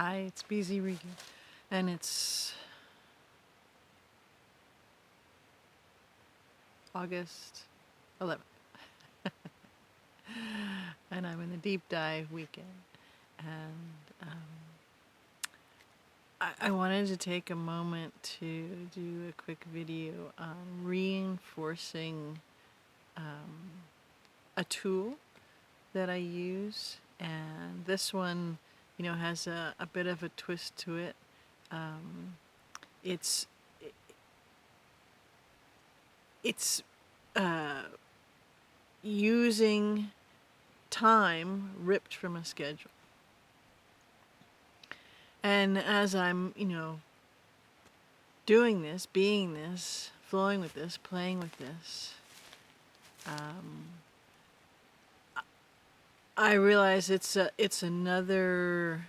Hi, it's BZ Regan, and it's August 11th, and I'm in the deep dive weekend. And I wanted to take a moment to do a quick video on reinforcing a tool that I use, and this one, has a bit of a twist to it. It's it's using time ripped from a schedule. And as I'm, doing this, being this, flowing with this, playing with this, I realize it's another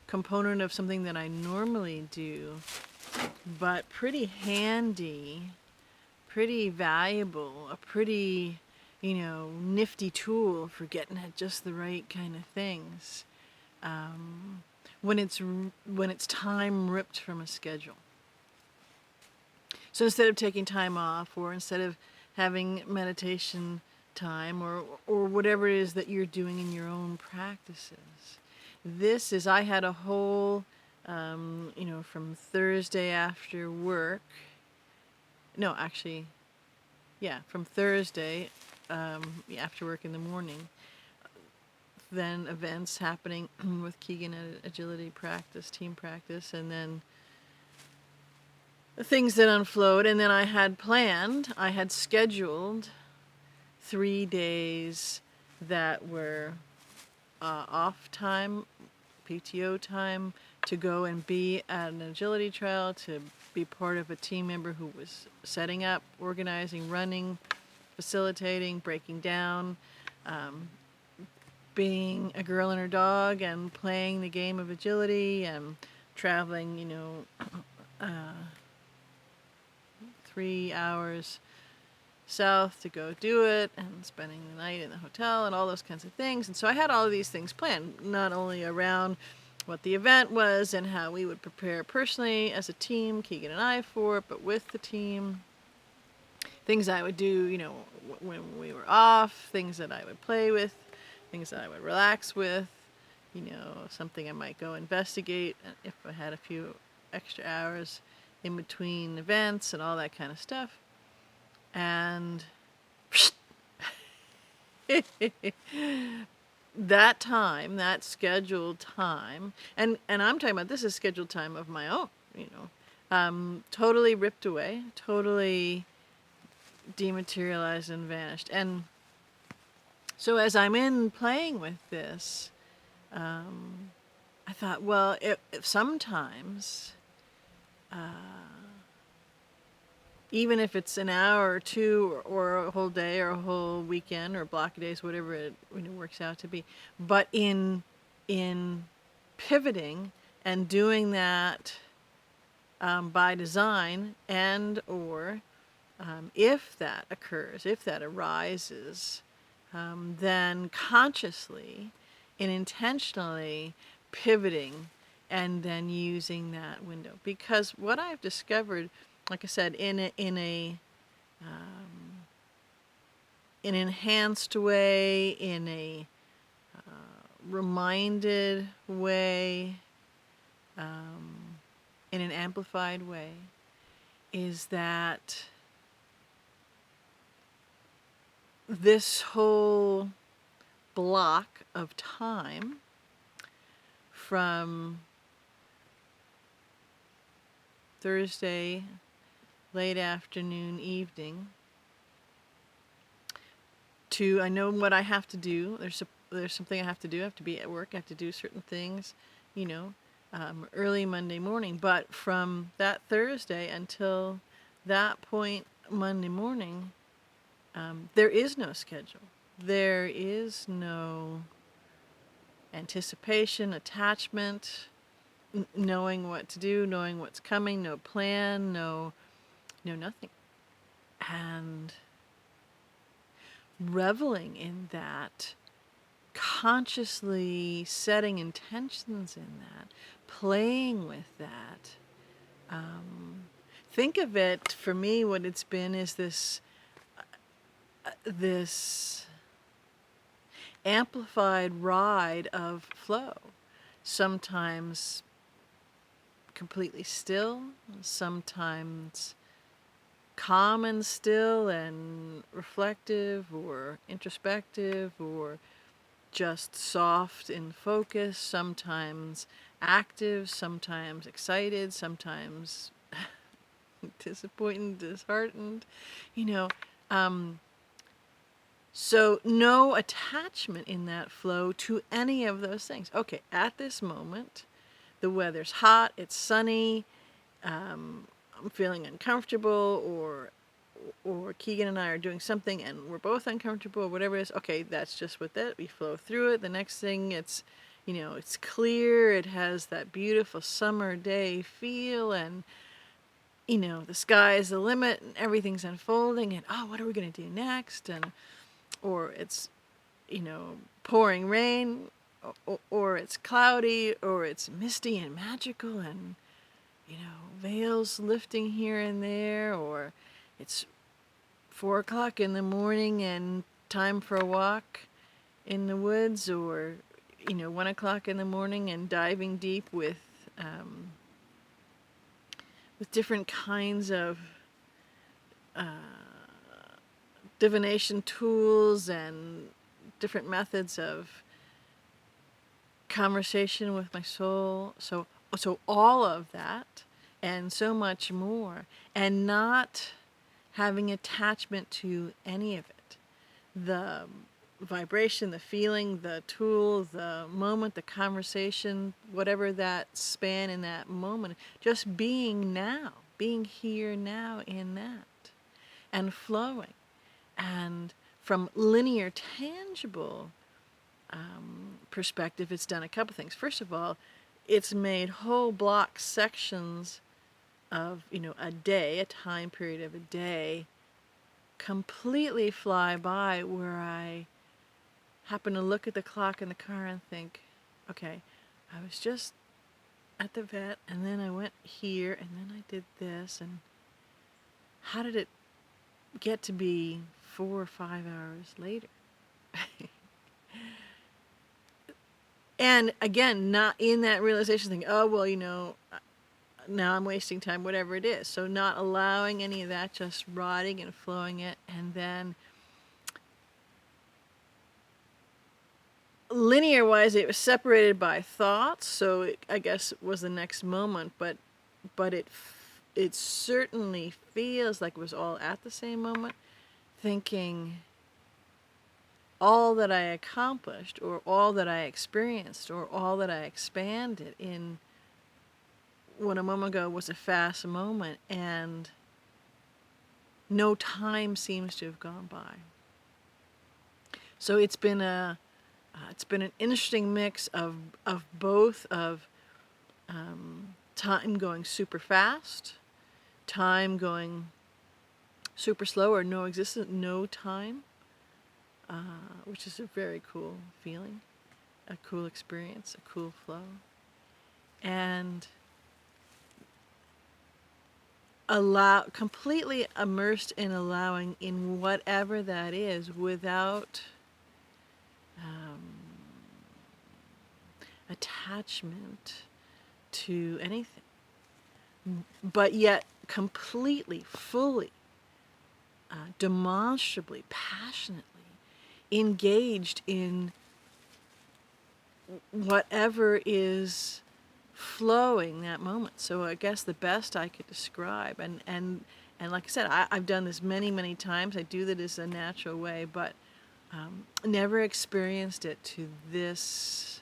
component of something that I normally do, but pretty handy, pretty valuable, a pretty, nifty tool for getting at just the right kind of things. When it's time ripped from a schedule. So instead of taking time off, or instead of having meditation time, or whatever it is that you're doing in your own practices, I had a whole, from Thursday after work. No, actually, yeah, from Thursday after work in the morning. Then events happening with Keegan at agility practice, team practice, and then the things that unflowed. And then I had scheduled 3 days that were off time, PTO time, to go and be at an agility trial, to be part of a team member who was setting up, organizing, running, facilitating, breaking down, being a girl and her dog, and playing the game of agility, and traveling, 3 hours south to go do it, and spending the night in the hotel, and all those kinds of things. And so I had all of these things planned, not only around what the event was and how we would prepare personally as a team, Keegan and I, for it, but with the team, things I would do, when we were off, things that I would play with, things that I would relax with, something I might go investigate if I had a few extra hours in between events and all that kind of stuff. And that time, that scheduled time, and I'm talking about, this is scheduled time of my own, totally ripped away, totally dematerialized and vanished. And so as I'm in playing with this, I thought, well, if sometimes, even if it's an hour or two, or a whole day, or a whole weekend, or a block of days, whatever it works out to be, but in pivoting and doing that by design, and or if that occurs, if that arises, then consciously and intentionally pivoting and then using that window. Because what I've discovered, like I said, in an enhanced way, in a reminded way, in an amplified way, is that this whole block of time from Thursday late afternoon, evening, to, I know what I have to do. There's something I have to do. I have to be at work. I have to do certain things, early Monday morning. But from that Thursday until that point Monday morning, there is no schedule. There is no anticipation, attachment, knowing what to do, knowing what's coming, no plan, no nothing. And reveling in that, consciously setting intentions in that, playing with that. Think of it, for me, what it's been is this amplified ride of flow. Sometimes completely still, sometimes calm and still and reflective or introspective or just soft in focus, sometimes active, sometimes excited, sometimes disappointed, disheartened, you know. So no attachment in that flow to any of those things. Okay, at this moment, the weather's hot, it's sunny, I'm feeling uncomfortable, or Keegan and I are doing something and we're both uncomfortable, or whatever it is. Okay, that's just with it. We flow through it. The next thing, it's, it's clear. It has that beautiful summer day feel, and the sky is the limit, and everything's unfolding. And what are we gonna do next? And or it's pouring rain, or it's cloudy, or it's misty and magical, and veils lifting here and there, or it's 4 o'clock in the morning and time for a walk in the woods, or 1 o'clock in the morning and diving deep with different kinds of divination tools and different methods of conversation with my soul. So all of that and so much more, and not having attachment to any of it. The vibration, the feeling, the tool, the moment, the conversation, whatever that span in that moment, just being now, being here now in that, and flowing. And from linear, tangible perspective, it's done a couple things. First of all, it's made whole block sections of, a day, a time period of a day, completely fly by, where I happen to look at the clock in the car and think, okay, I was just at the vet, and then I went here, and then I did this, and how did it get to be 4 or 5 hours later? And again, not in that realization thing, oh, well, now I'm wasting time, whatever it is. So not allowing any of that, just riding and flowing it. And then linear wise, it was separated by thoughts. So I guess it was the next moment, but it certainly feels like it was all at the same moment, thinking all that I accomplished, or all that I experienced, or all that I expanded in what a moment ago was a fast moment, and no time seems to have gone by. So it's been an interesting mix of both, of time going super fast, time going super slow, or no existent, no time, which is a very cool feeling, a cool experience, a cool flow, and completely immersed in allowing in whatever that is, without attachment to anything, but yet completely, fully, demonstrably, passionately engaged in whatever is flowing that moment. So I guess the best I could describe, and like I said, I've done this many, many times. I do that as a natural way, but never experienced it to this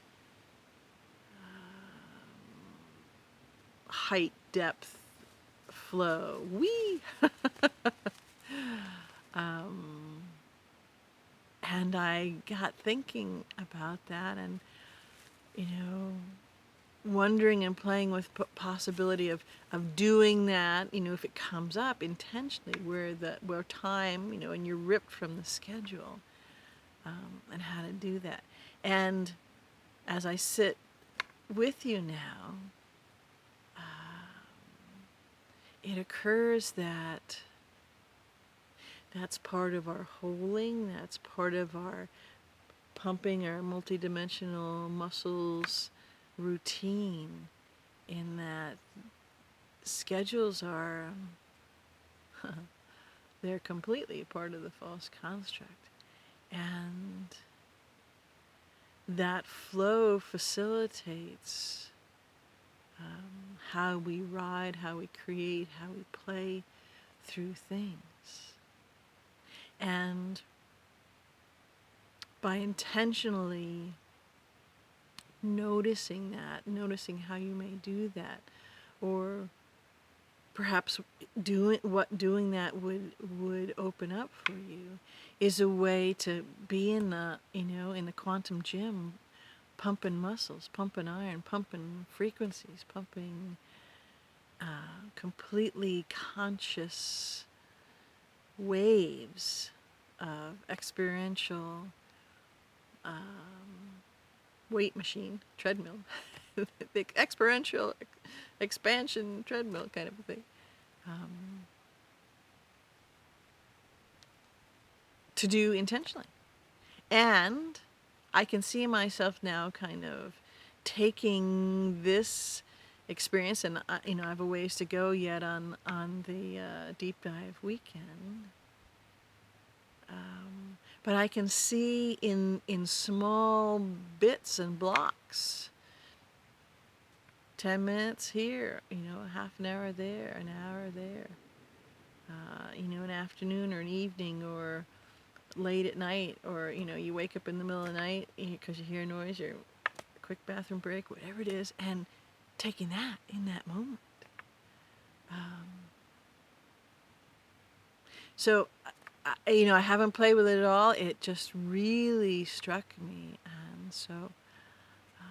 height, depth, flow. And I got thinking about that, and wondering and playing with possibility of doing that, if it comes up intentionally, where time, and you're ripped from the schedule, and how to do that. And as I sit with you now, it occurs that that's part of our holding, that's part of our pumping our multidimensional muscles routine, in that schedules are, they're completely part of the false construct. And that flow facilitates how we ride, how we create, how we play through things. And by intentionally noticing that, noticing how you may do that, or perhaps doing that would open up for you, is a way to be in the quantum gym, pumping muscles, pumping iron, pumping frequencies, pumping completely conscious waves of experiential weight machine, treadmill, the experiential expansion treadmill kind of a thing. To do intentionally. And I can see myself now kind of taking this experience, and I have a ways to go yet on the deep dive weekend. But I can see in small bits and blocks, 10 minutes here, half an hour there, an hour there, an afternoon or an evening, or late at night, or you wake up in the middle of the night because you hear noise, or a quick bathroom break, whatever it is, and taking that in that moment. So I haven't played with it at all. It just really struck me, and so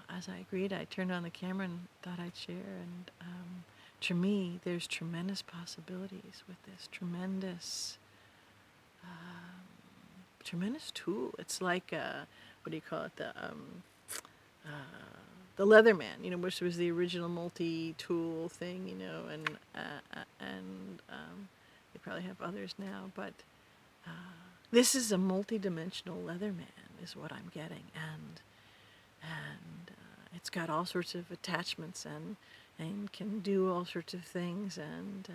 as I agreed, I turned on the camera and thought I'd share. And to me, there's tremendous possibilities with this, tremendous tool. It's like what do you call it? The Leatherman, which was the original multi-tool thing, and they probably have others now, but this is a multi-dimensional Leatherman, is what I'm getting, and it's got all sorts of attachments and can do all sorts of things, and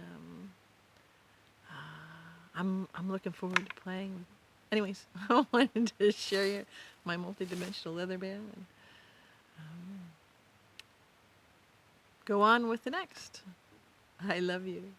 I'm looking forward to playing with it. Anyways, I wanted to share my multi-dimensional Leatherman, and go on with the next. I love you.